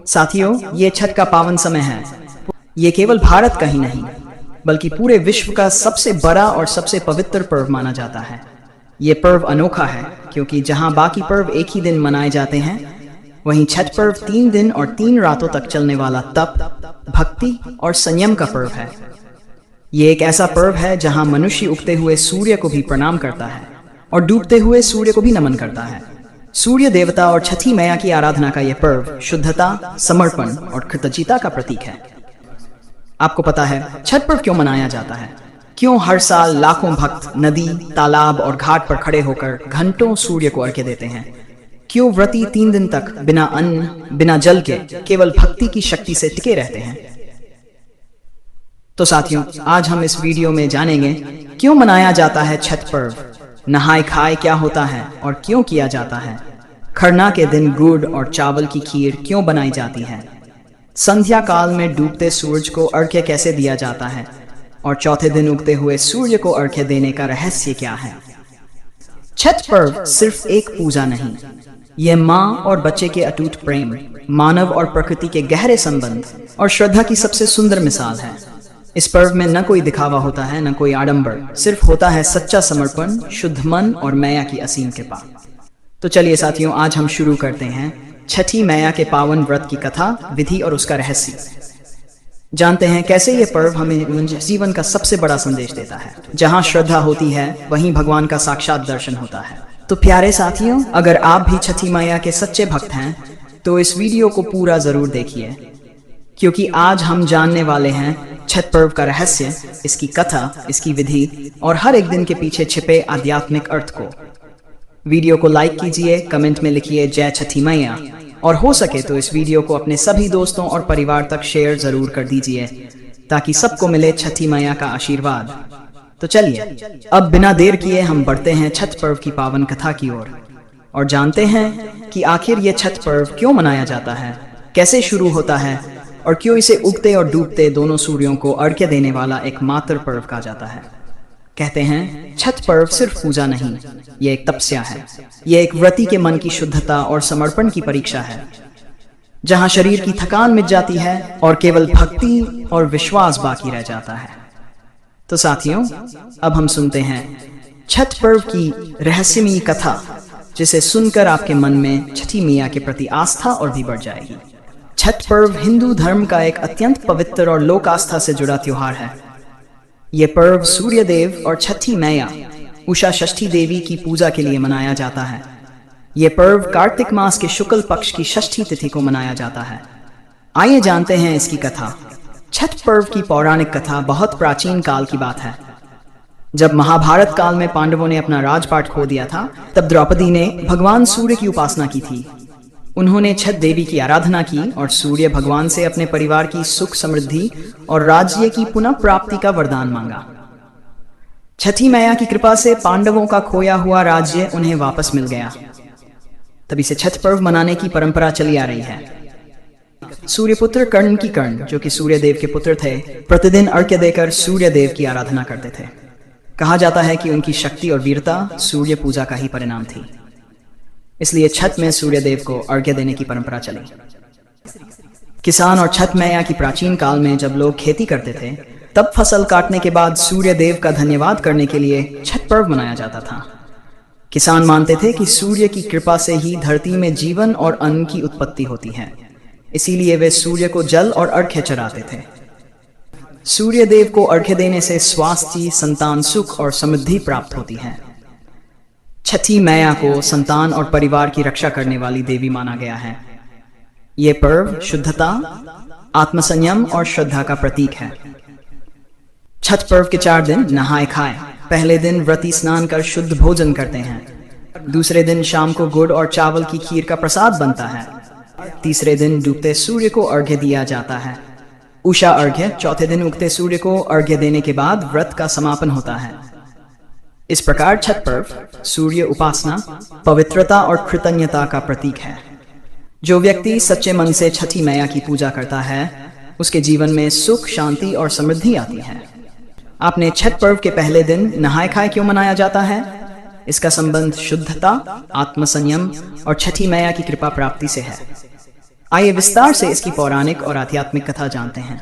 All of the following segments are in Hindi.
साथियों, ये छठ का पावन समय है। ये केवल भारत का ही नहीं बल्कि पूरे विश्व का सबसे बड़ा और सबसे पवित्र पर्व माना जाता है। ये पर्व अनोखा है क्योंकि जहां बाकी पर्व एक ही दिन मनाए जाते हैं, वहीं छठ पर्व 3 दिन और 3 रातों तक चलने वाला तप, भक्ति और संयम का पर्व है। ये एक ऐसा पर्व है जहां मनुष्य उगते हुए सूर्य को भी प्रणाम करता है और डूबते हुए सूर्य को भी नमन करता है। सूर्य देवता और छठी मैया की आराधना का यह पर्व शुद्धता, समर्पण और कृतज्ञता का प्रतीक है। आपको पता है छठ पर्व क्यों मनाया जाता है? क्यों हर साल लाखों भक्त नदी, तालाब और घाट पर खड़े होकर घंटों सूर्य को अर्घ्य देते हैं? क्यों व्रती 3 दिन तक बिना अन्न, बिना जल के केवल भक्ति की शक्ति से टिके रहते हैं? तो साथियों, आज हम इस वीडियो में जानेंगे क्यों मनाया जाता है छठ पर्व, नहाय खाए क्या होता है और क्यों किया जाता है, खरना के दिन गुड़ और चावल की खीर क्यों बनाई जाती है, संध्या काल में डूबते सूरज को अर्घ्य कैसे दिया जाता है और चौथे दिन उगते हुए सूर्य को अर्घ्य देने का रहस्य क्या है। छठ पर्व सिर्फ एक पूजा नहीं, यह माँ और बच्चे के अटूट प्रेम, मानव और प्रकृति के गहरे संबंध और श्रद्धा की सबसे सुंदर मिसाल है। इस पर्व में न कोई दिखावा होता है, न कोई आडंबर, सिर्फ होता है सच्चा समर्पण, शुद्ध मन और मैया की असीम कृपा। तो चलिए साथियों, आज हम शुरू करते हैं छठी मैया के पावन व्रत की कथा, विधि और उसका रहस्य। जानते हैं कैसे ये पर्व हमें जीवन का सबसे बड़ा संदेश देता है। जहाँ श्रद्धा होती है वहीं भगवान का साक्षात दर्शन होता है। तो प्यारे साथियों, अगर आप भी छठी मैया के सच्चे भक्त हैं तो इस वीडियो को पूरा जरूर देखिए, क्योंकि आज हम जानने वाले हैं छठ पर्व का रहस्य, इसकी कथा, इसकी विधि और हर एक दिन के पीछे छिपे आध्यात्मिक अर्थ को। वीडियो को लाइक कीजिए, कमेंट में लिखिए जय छठी मैया और हो सके तो इस वीडियो को अपने सभी दोस्तों और परिवार तक शेयर जरूर कर दीजिए ताकि सबको मिले छठी मैया का आशीर्वाद। तो चलिए अब बिना देर किए हम बढ़ते हैं छठ पर्व की पावन कथा की ओर और जानते हैं कि आखिर ये छठ पर्व क्यों मनाया जाता है, कैसे शुरू होता है और क्यों इसे उगते और डूबते दोनों सूर्यों को अर्घ्य देने वाला एकमात्र पर्व कहा जाता है। कहते हैं छठ पर्व सिर्फ पूजा नहीं, ये एक तपस्या है। ये एक व्रती के मन की शुद्धता और समर्पण की परीक्षा है, जहां शरीर की थकान मिट जाती है और केवल भक्ति और विश्वास बाकी रह जाता है। तो साथियों, अब हम सुनते हैं छठ पर्व की रहस्यमयी कथा, जिसे सुनकर आपके मन में छठी मैया के प्रति आस्था और भी बढ़ जाएगी। छठ पर्व हिंदू धर्म का एक अत्यंत पवित्र और लोक आस्था से जुड़ा त्योहार है। ये पर्व सूर्य देव और छठी मैया उषा षष्ठी देवी की पूजा के लिए मनाया जाता है। ये पर्व कार्तिक मास के शुक्ल पक्ष की षष्ठी तिथि को मनाया जाता है। आइए जानते हैं इसकी कथा। छठ पर्व की पौराणिक कथा बहुत प्राचीन काल की बात है। जब महाभारत काल में पांडवों ने अपना राजपाट खो दिया था, तब द्रौपदी ने भगवान सूर्य की उपासना की थी। उन्होंने छठ देवी की आराधना की और सूर्य भगवान से अपने परिवार की सुख समृद्धि और राज्य की पुनः प्राप्ति का वरदान मांगा। छठी मैया की कृपा से पांडवों का खोया हुआ राज्य उन्हें वापस मिल गया। तभी से छठ पर्व मनाने की परंपरा चली आ रही है। सूर्यपुत्र कर्ण की कर्ण, जो कि सूर्य देव के पुत्र थे, प्रतिदिन अर्घ्य देकर सूर्य देव की आराधना करते थे। कहा जाता है कि उनकी शक्ति और वीरता सूर्य पूजा का ही परिणाम थी, इसलिए छठ में सूर्य देव को अर्घ्य देने की परंपरा चली। किसान और छठ मैया की प्राचीन काल में जब लोग खेती करते थे, तब फसल काटने के बाद सूर्य देव का धन्यवाद करने के लिए छठ पर्व मनाया जाता था। किसान मानते थे कि सूर्य की कृपा से ही धरती में जीवन और अन्न की उत्पत्ति होती है, इसीलिए वे सूर्य को जल और अर्घ्य चढ़ाते थे। सूर्य देव को अर्घ्य देने से स्वास्थ्य, संतान सुख और समृद्धि प्राप्त होती है। छठी मैया को संतान और परिवार की रक्षा करने वाली देवी माना गया है। ये पर्व शुद्धता, आत्मसंयम और श्रद्धा का प्रतीक है। छठ पर्व के 4 दिन नहाए खाए। पहले दिन व्रती स्नान कर शुद्ध भोजन करते हैं। दूसरे दिन शाम को गुड़ और चावल की खीर का प्रसाद बनता है। तीसरे दिन डूबते सूर्य को अर्घ्य दिया जाता है, उषा अर्घ्य। चौथे दिन उगते सूर्य को अर्घ्य देने के बाद व्रत का समापन होता है। इस प्रकार छठ पर्व सूर्य उपासना, पवित्रता और कृतज्ञता का प्रतीक है। जो व्यक्ति सच्चे मन से छठी मैया की पूजा करता है, उसके जीवन में सुख, शांति और समृद्धि आती है। आपने छठ पर्व के पहले दिन नहाय खाए क्यों मनाया जाता है? इसका संबंध शुद्धता, आत्मसंयम और छठी मैया की कृपा प्राप्ति से है। आइए विस्तार से इसकी पौराणिक और आध्यात्मिक कथा जानते हैं।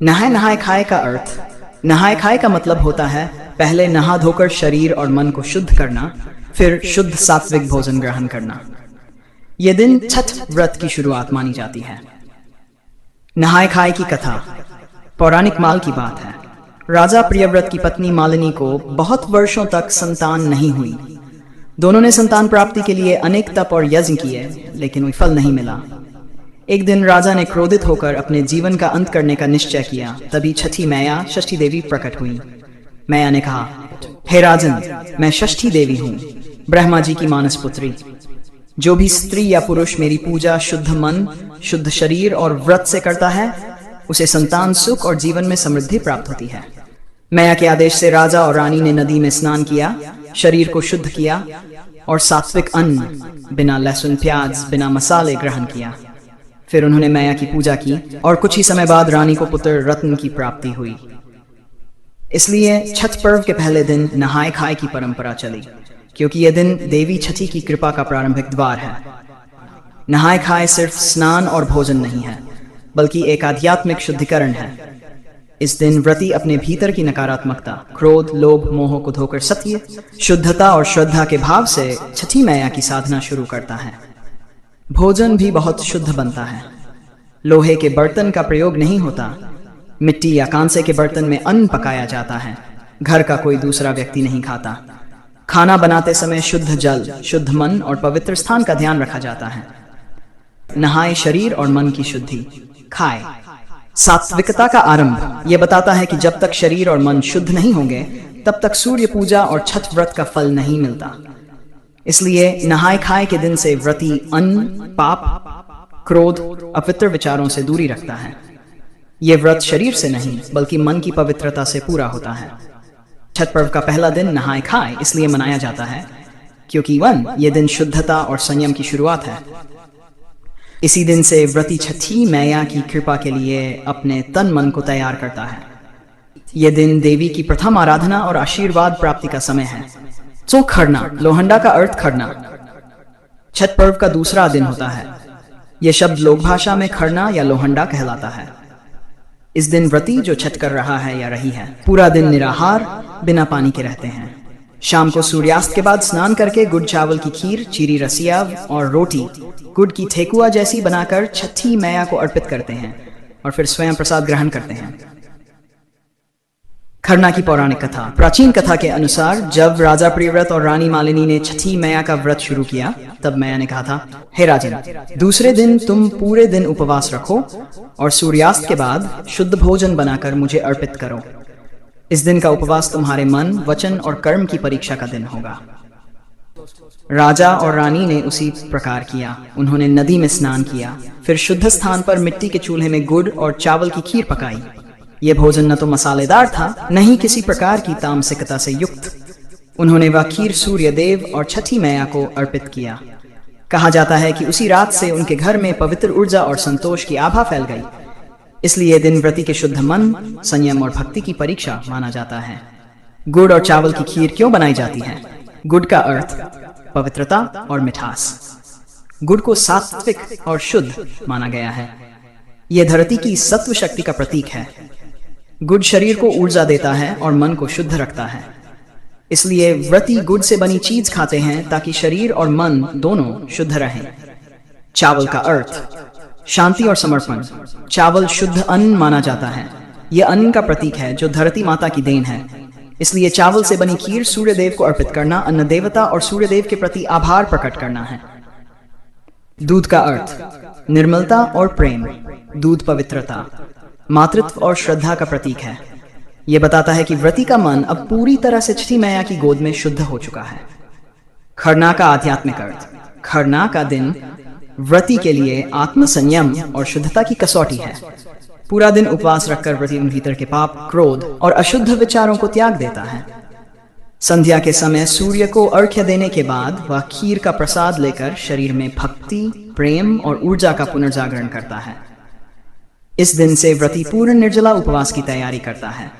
नहाय नहाय खाए का अर्थ। नहाय खाए का मतलब होता है पहले नहा धोकर शरीर और मन को शुद्ध करना, फिर शुद्ध सात्विक भोजन ग्रहण करना। यह दिन छठ व्रत की शुरुआत मानी जाती है। नहाय खाए की कथा पौराणिक माल की बात है। राजा प्रियव्रत की पत्नी मालिनी को बहुत वर्षों तक संतान नहीं हुई। दोनों ने संतान प्राप्ति के लिए अनेक तप और यज्ञ किए, लेकिन कोई फल नहीं मिला। एक दिन राजा ने क्रोधित होकर अपने जीवन का अंत करने का निश्चय किया। तभी छठी मैया षष्ठी देवी प्रकट हुई। मैया ने कहा, हे राजन, मैं षष्ठी देवी हूँ, ब्रह्मा जी की मानस पुत्री। जो भी स्त्री या पुरुष मेरी पूजा शुद्ध मन, शुद्ध शरीर और व्रत से करता है, उसे संतान सुख और जीवन में समृद्धि प्राप्त होती है। मैया के आदेश से राजा और रानी ने नदी में स्नान किया, शरीर को शुद्ध किया और सात्विक अन्न बिना लहसुन प्याज बिना मसाले ग्रहण किया। फिर उन्होंने मैया की पूजा की और कुछ ही समय बाद रानी को पुत्र रत्न की प्राप्ति हुई। इसलिए छठ पर्व के पहले दिन नहाय खाए की परंपरा चली, क्योंकि यह दिन देवी छठी की कृपा का प्रारंभिक द्वार है। नहाय खाए सिर्फ स्नान और भोजन नहीं है, बल्कि एक आध्यात्मिक शुद्धिकरण है। इस दिन व्रती अपने भीतर की नकारात्मकता, क्रोध, लोभ, मोह को धोकर सत्य, शुद्धता और श्रद्धा के भाव से छठी मैया की साधना शुरू करता है। भोजन भी बहुत शुद्ध बनता है। लोहे के बर्तन का प्रयोग नहीं होता। मिट्टी या कांसे के बर्तन में अन्न पकाया जाता है। घर का कोई दूसरा व्यक्ति नहीं खाता। खाना बनाते समय शुद्ध जल, शुद्ध मन और पवित्र स्थान का ध्यान रखा जाता है। नहाए शरीर और मन की शुद्धि। खाए सात्विकता का आरंभ। यह बताता है कि जब तक शरीर और मन शुद्ध नहीं होंगे, तब तक सूर्य पूजा और छठ व्रत का फल नहीं मिलता। इसलिए नहाय खाए के दिन से व्रती अन्न, पाप, क्रोध, अपवित्र विचारों से दूरी रखता है। यह व्रत शरीर से नहीं, बल्कि मन की पवित्रता से पूरा होता है। छठ पर्व का पहला दिन नहाय खाए इसलिए मनाया जाता है क्योंकि यह दिन शुद्धता और संयम की शुरुआत है। इसी दिन से व्रती छठी मैया की कृपा के लिए अपने तन मन को तैयार करता है। यह दिन देवी की प्रथम आराधना और आशीर्वाद प्राप्ति का समय है। तो खरना, लोहंडा का अर्थ खरना, छठ पर्व का दूसरा दिन होता है। यह शब्द लोक भाषा में खरना या लोहंडा कहलाता है। इस दिन व्रती जो छठ कर रहा है या रही है, पूरा दिन निराहार बिना पानी के रहते हैं। शाम को सूर्यास्त के बाद स्नान करके गुड़ चावल की खीर, चीरी रसिया और रोटी गुड़ की ठेकुआ जैसी बनाकर छठी मैया को अर्पित करते हैं और फिर स्वयं प्रसाद ग्रहण करते हैं। खरना की पौराणिक कथा। प्राचीन कथा के अनुसार जब राजा प्रियव्रत और रानी मालिनी ने छठी मैया का व्रत शुरू किया, तब मैया ने कहा था, हे राजन, दूसरे दिन तुम पूरे दिन उपवास रखो और सूर्यास्त के बाद शुद्ध भोजन बनाकर मुझे अर्पित करो। इस दिन का उपवास तुम्हारे मन, वचन और कर्म की परीक्षा का दिन होगा। राजा और रानी ने उसी प्रकार किया। उन्होंने नदी में स्नान किया, फिर शुद्ध स्थान पर मिट्टी के चूल्हे में गुड़ और चावल की खीर पकाई। यह भोजन न तो मसालेदार था, न ही किसी प्रकार की तामसिकता से युक्त। उन्होंने वह खीर सूर्य देव और छठी मैया को अर्पित किया। कहा जाता है कि उसी रात से उनके घर में पवित्र ऊर्जा और संतोष की आभा फैल गई। इसलिए दिन व्रती के शुद्ध मन, संयम और भक्ति की परीक्षा माना जाता है। गुड़ और चावल की खीर क्यों बनाई जाती है? गुड़ का अर्थ पवित्रता और मिठास। गुड़ को सात्विक और शुद्ध माना गया है। यह धरती की सत्व शक्ति का प्रतीक है। गुड़ शरीर को ऊर्जा देता है और मन को शुद्ध रखता है। इसलिए व्रती गुड़ से बनी चीज खाते हैं ताकि शरीर और मन दोनों शुद्ध रहें। चावल का अर्थ शांति और समर्पण। चावल शुद्ध अन्न माना जाता है। यह अन्न का प्रतीक है जो धरती माता की देन है। इसलिए चावल से बनी खीर सूर्य देव को अर्पित करना अन्न देवता और सूर्य देव के प्रति आभार प्रकट करना है। दूध का अर्थ निर्मलता और प्रेम। दूध पवित्रता, मातृत्व और श्रद्धा का प्रतीक है। यह बताता है कि व्रती का मन अब पूरी तरह से छठी मैया की गोद में शुद्ध हो चुका है। खरना का आध्यात्मिक अर्थ। खरना का दिन व्रती के लिए आत्म संयम और शुद्धता की कसौटी है। पूरा दिन उपवास रखकर व्रती उन भीतर के पाप, क्रोध और अशुद्ध विचारों को त्याग देता है। संध्या के समय सूर्य को अर्घ्य देने के बाद वह खीर का प्रसाद लेकर शरीर में भक्ति, प्रेम और ऊर्जा का पुनर्जागरण करता है। इस दिन से व्रती पूर्ण निर्जला उपवास की तैयारी करता है,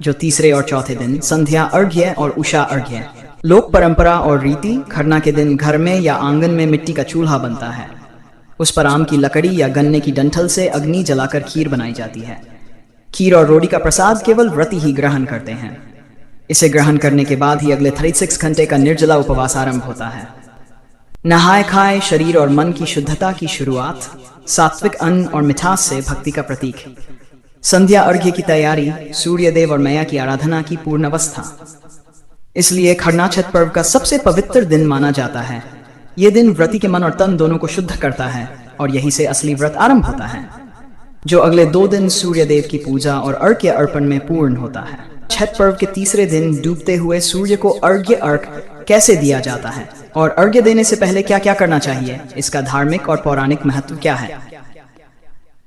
जो तीसरे और चौथे दिन संध्या अर्घ्य और उषा अर्घ्य। लोक परंपरा और रीति, खरना के दिन घर में या आंगन में मिट्टी का चूल्हा बनता है। उस पर आम की लकड़ी या गन्ने की डंठल से अग्नि जलाकर खीर बनाई जाती है। खीर और रोटी का प्रसाद केवल व्रती ही ग्रहण करते हैं। इसे ग्रहण करने के बाद ही अगले 36 घंटे का निर्जला उपवास आरंभ होता है। नहाए खाए शरीर और मन की शुद्धता की शुरुआत, सात्विक अन्न और मिठास से भक्ति का प्रतीक। संध्या अर्घ्य की तैयारी, सूर्य देव और मैया की आराधना की पूर्ण अवस्था। इसलिए खरना छठ पर्व का सबसे पवित्र दिन माना जाता है। यह दिन व्रती के मन और तन दोनों को शुद्ध करता है और यहीं से असली व्रत आरंभ होता है, जो अगले 2 दिन सूर्य देव की पूजा और अर्घ्य अर्पण में पूर्ण होता है। छठ पर्व के तीसरे दिन डूबते हुए सूर्य को अर्घ्य कैसे दिया जाता है और अर्घ्य देने से पहले क्या क्या करना चाहिए, इसका धार्मिक और पौराणिक महत्व क्या है,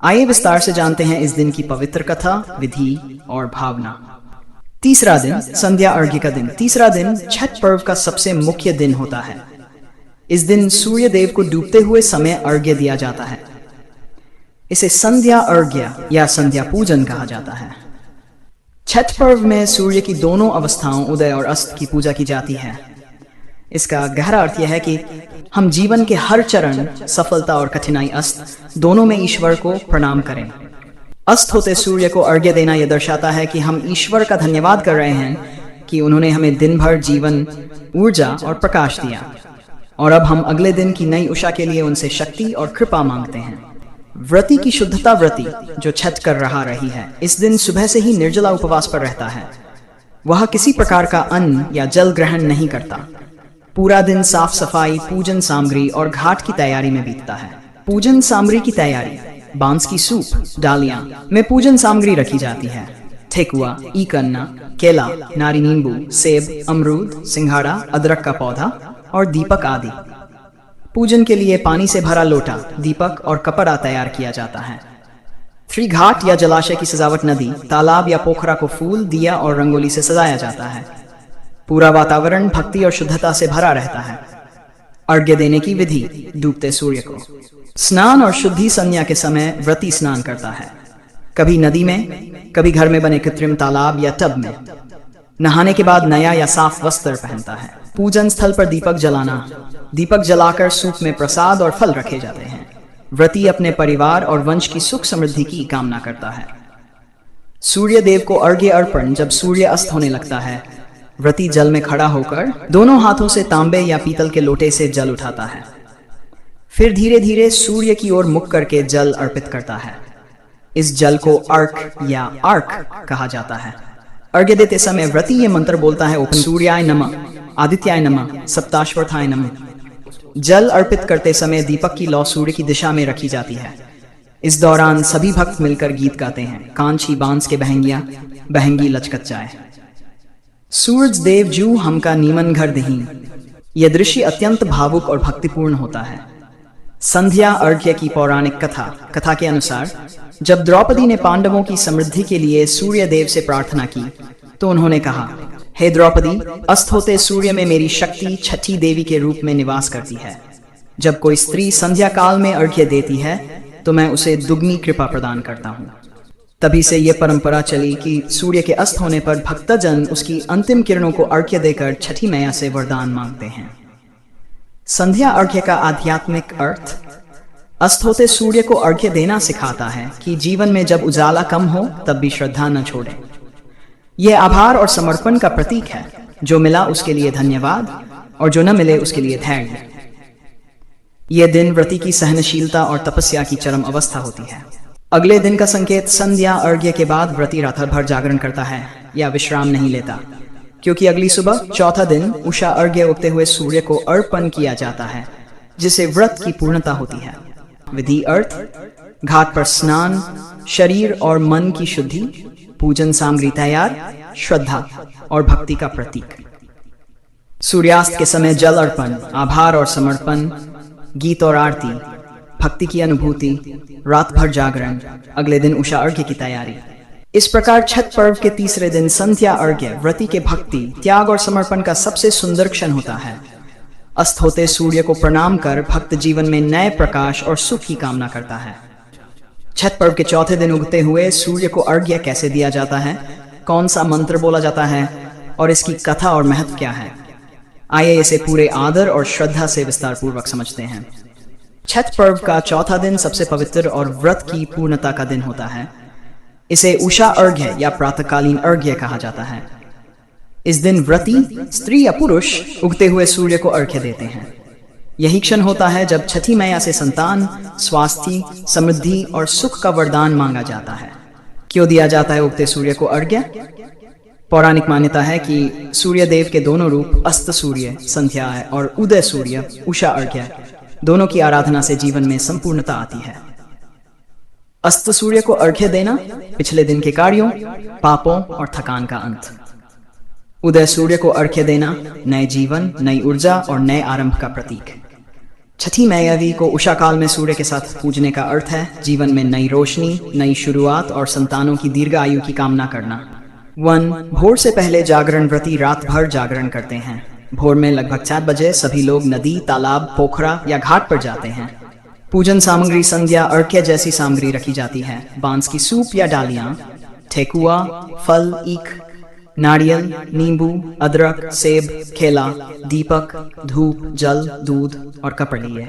आइए विस्तार से जानते हैं इस दिन की पवित्र कथा, विधि और भावना। तीसरा दिन, संध्या अर्घ्य का दिन। तीसरा दिन छठ पर्व का सबसे मुख्य दिन होता है। इस दिन सूर्य देव को डूबते हुए समय अर्घ्य दिया जाता है। इसे संध्या अर्घ्य या संध्या पूजन कहा जाता है। छठ पर्व में सूर्य की दोनों अवस्थाओं, उदय और अस्त की पूजा की जाती है। इसका गहरा अर्थ यह है कि हम जीवन के हर चरण, सफलता और कठिनाई, अस्त दोनों में ईश्वर को प्रणाम करें। अस्त होते सूर्य को अर्घ्य देना यह दर्शाता है कि हम ईश्वर का धन्यवाद कर रहे हैं कि उन्होंने हमें दिन भर जीवन, ऊर्जा और प्रकाश दिया और अब हम अगले दिन की नई उषा के लिए उनसे शक्ति और कृपा मांगते हैं। व्रती की शुद्धता। व्रती जो छठ कर रही है, इस दिन सुबह से ही निर्जला उपवास पर रहता है। वह किसी प्रकार का अन्न या जल ग्रहण नहीं करता। पूरा दिन साफ सफाई, पूजन सामग्री और घाट की तैयारी में बीतता है। पूजन सामग्री की तैयारी, बांस की सूप डालियां में पूजन सामग्री रखी जाती है। ठेकुआ, ईकन्ना, केला, नारी नींबू, सेब, अमरूद, सिंघाड़ा, अदरक का पौधा और दीपक आदि। पूजन के लिए पानी से भरा लोटा, दीपक और कपड़ा तैयार किया जाता है। श्री घाट या जलाशय की सजावट, नदी, तालाब या पोखरा को फूल, दिया और रंगोली से सजाया जाता है। पूरा वातावरण भक्ति और शुद्धता से भरा रहता है। अर्घ्य देने की विधि, डूबते सूर्य को स्नान और शुद्धि संध्या के समय व्रती स्नान करता है, कभी नदी में, कभी घर में बने कृत्रिम तालाब या टब में। नहाने के बाद नया या साफ वस्त्र पहनता है। पूजन स्थल पर दीपक जलाना, दीपक जलाकर सूप में प्रसाद और फल रखे जाते हैं। व्रती अपने परिवार और वंश की सुख समृद्धि की कामना करता है। सूर्य देव को अर्घ्य अर्पण, जब सूर्य अस्त होने लगता है, व्रती जल में खड़ा होकर दोनों हाथों से तांबे या पीतल के लोटे से जल उठाता है। फिर धीरे धीरे सूर्य की ओर मुख करके जल अर्पित करता है। इस जल को अर्क या आर्क कहा जाता है। अर्घ्य देते समय व्रती ये मंत्र बोलता है, ओम सूर्याय नमः, आदित्याय नमः, सप्ताश्वर्थाय नमः। जल अर्पित करते समय दीपक की लौ सूर्य की दिशा में रखी जाती है। इस दौरान सभी भक्त मिलकर गीत गाते हैं, कांची बांस के बहंगिया, बहंगी लचकत जाए। सूरज देव जू हमका नीमन घर दही। यह दृश्य अत्यंत भावुक और भक्तिपूर्ण होता है। संध्या अर्घ्य की पौराणिक कथा के अनुसार जब द्रौपदी ने पांडवों की समृद्धि के लिए सूर्य देव से प्रार्थना की तो उन्होंने कहा, हे द्रौपदी, अस्त होते सूर्य में मेरी शक्ति छठी देवी के रूप में निवास करती है। जब कोई स्त्री संध्या काल में अर्घ्य देती है तो मैं उसे दुगनी कृपा प्रदान करता हूँ। तभी से यह परंपरा चली कि सूर्य के अस्त होने पर भक्तजन उसकी अंतिम किरणों को अर्घ्य देकर छठी मैया से वरदान मांगते हैं। संध्या अर्घ्य का आध्यात्मिक अर्थ, अस्त होते सूर्य को अर्घ्य देना सिखाता है कि जीवन में जब उजाला कम हो तब भी श्रद्धा न छोड़े। यह आभार और समर्पण का प्रतीक है। जो मिला उसके लिए धन्यवाद और जो न मिले उसके लिए धैर्य। यह दिन व्रती की सहनशीलता और तपस्या की चरम अवस्था होती है। अगले दिन का संकेत, संध्या अर्घ्य के बाद व्रती रात भर जागरण करता है या विश्राम नहीं लेता, क्योंकि अगली सुबह चौथा दिन उषा अर्घ्य उगते हुए सूर्य को अर्पण किया जाता है, जिसे व्रत की पूर्णता होती है। विधि अर्थ, घाट पर स्नान, शरीर और मन की शुद्धि, पूजन सामग्री तैयार, श्रद्धा और भक्ति का प्रतीक। सूर्यास्त के समय जल अर्पण, आभार और समर्पण, गीत और आरती, भक्ति की अनुभूति, रात भर जागरण, अगले दिन उषा अर्घ्य की तैयारी। इस प्रकार छठ पर्व के तीसरे दिन संध्या अर्घ्य व्रती के भक्ति, त्याग और समर्पण का सबसे सुंदर क्षण होता है। अस्त होते सूर्य को प्रणाम कर भक्त जीवन में नए प्रकाश और सुख की कामना करता है। छठ पर्व के चौथे दिन उगते हुए सूर्य को अर्घ्य कैसे दिया जाता है, कौन सा मंत्र बोला जाता है और इसकी कथा और महत्व क्या है, आइए इसे पूरे आदर और श्रद्धा से विस्तार पूर्वक समझते हैं। छठ पर्व का चौथा दिन सबसे पवित्र और व्रत की पूर्णता का दिन होता है। इसे उषा अर्घ्य या प्रातःकालीन अर्घ्य कहा जाता है। इस दिन व्रती स्त्री या पुरुष उगते हुए सूर्य को अर्घ्य देते हैं। यही क्षण होता है जब छठी मैया से संतान, स्वास्थ्य, समृद्धि और सुख का वरदान मांगा जाता है। क्यों दिया जाता है उगते सूर्य को अर्घ्य? पौराणिक मान्यता है कि सूर्य देव के दोनों रूप अस्त सूर्य संध्या और उदय सूर्य उषा अर्घ्य दोनों की आराधना से जीवन में संपूर्णता आती है। अस्त सूर्य को अर्घ्य देना पिछले दिन के कार्यों, पापों और थकान का अंत। उदय सूर्य को अर्घ्य देना नए जीवन, नई ऊर्जा और नए आरंभ का प्रतीक। छठी मैयावी को उषा काल में सूर्य के साथ पूजने का अर्थ है जीवन में नई रोशनी, नई शुरुआत और संतानों की दीर्घ आयु की कामना करना। 1. भोर से पहले जागरण व्रती रात भर जागरण करते हैं। भोर में लगभग 4 बजे सभी लोग नदी, तालाब, पोखरा या घाट पर जाते हैं। पूजन सामग्री संध्या अर्घ्य जैसी सामग्री रखी जाती है। बांस की सूप या डालियां, ठेकुआ, फल, ईख, नारियल, नींबू, अदरक, सेब, केला, दीपक, धूप, जल, दूध और कपड़िये।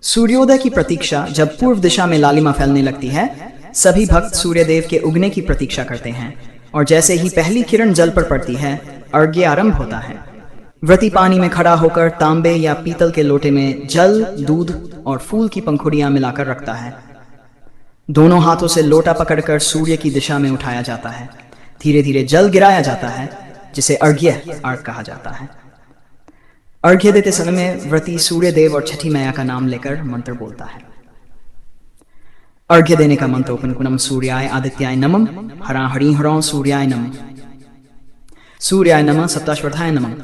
सूर्योदय की प्रतीक्षा जब पूर्व दिशा में लालिमा फैलने लगती है, सभी भक्त सूर्यदेव के उगने की प्रतीक्षा करते हैं और जैसे ही पहली किरण जल पर पड़ती है, अर्घ्य आरंभ होता है। व्रती पानी में खड़ा होकर तांबे या पीतल के लोटे में जल, दूध और फूल की पंखुड़ियां मिलाकर रखता है। दोनों हाथों से लोटा पकड़कर सूर्य की दिशा में उठाया जाता है। धीरे धीरे जल गिराया जाता है, जिसे अर्घ्य अर्घ कहा जाता है। अर्घ्य देते समय में व्रती सूर्य देव और छठी मैया का नाम लेकर मंत्र बोलता है। अर्घ्य देने का मंत्र उपनकुनम सूर्याय आदित्याय नमः, हरा हरि हरों सूर्याय नमः, सूर्याय नमः, सप्ताश्वर्थाय नमः।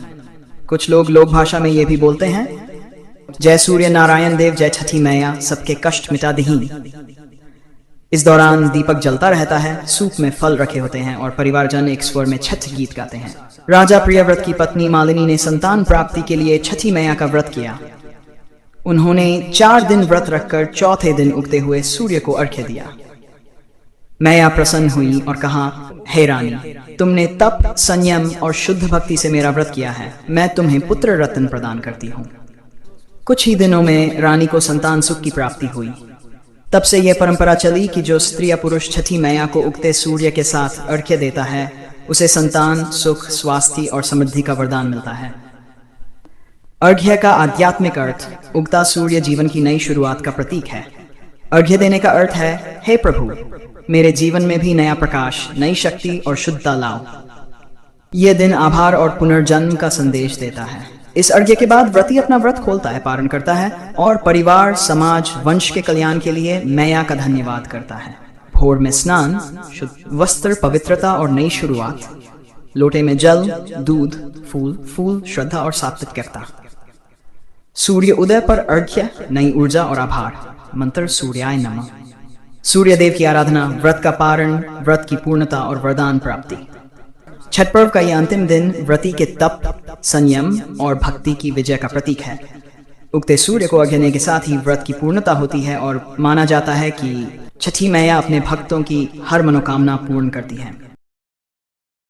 कुछ लोग लोक भाषा में ये भी बोलते हैं, जय सूर्य नारायण देव, जय छठी मैया, सबके कष्ट मिटा दही। इस दौरान दीपक जलता रहता है, सूप में फल रखे होते हैं और परिवारजन एक स्वर में छठ गीत गाते हैं। राजा प्रियव्रत की पत्नी मालिनी ने संतान प्राप्ति के लिए छठी मैया का व्रत किया। उन्होंने 4 दिन व्रत रखकर चौथे दिन उगते हुए सूर्य को अर्घ्य दिया। मैया प्रसन्न हुई और कहा, हे रानी, तुमने तप, संयम और शुद्ध भक्ति से मेरा व्रत किया है। मैं तुम्हें पुत्र रत्न प्रदान करती हूँ। कुछ ही दिनों में रानी को संतान सुख की प्राप्ति हुई। तब से यह परंपरा चली कि जो स्त्री या पुरुष छठी मैया को उगते सूर्य के साथ अर्घ्य देता है, उसे संतान, सुख, स्वास्थ्य और समृद्धि का वरदान मिलता है। अर्घ्य का आध्यात्मिक अर्थ उगता सूर्य जीवन की नई शुरुआत का प्रतीक है। अर्घ्य देने का अर्थ है, हे प्रभु, मेरे जीवन में भी नया प्रकाश, नई शक्ति और शुद्धता लाओ। यह दिन आभार और पुनर्जन्म का संदेश देता है। इस अर्घ्य के बाद व्रती अपना व्रत खोलता है, पारण करता है और परिवार, समाज, वंश के कल्याण के लिए मैया का धन्यवाद करता है। भोर में स्नान, शुद्ध वस्त्र, पवित्रता और नई शुरुआत। लोटे में जल, दूध, फूल, श्रद्धा और सात्विकता। सूर्य उदय पर अर्घ्य, नई ऊर्जा और आभार। मंत्र सूर्याय नमः। सूर्य देव की आराधना, व्रत का पारण, व्रत की पूर्णता और वरदान प्राप्ति। छठ पर्व का यह अंतिम दिन व्रती के तप, संयम और भक्ति की विजय का प्रतीक है। उगते सूर्य को अर्घ्य देने के साथ ही व्रत की पूर्णता होती है और माना जाता है कि छठी मैया अपने भक्तों की हर मनोकामना पूर्ण करती है।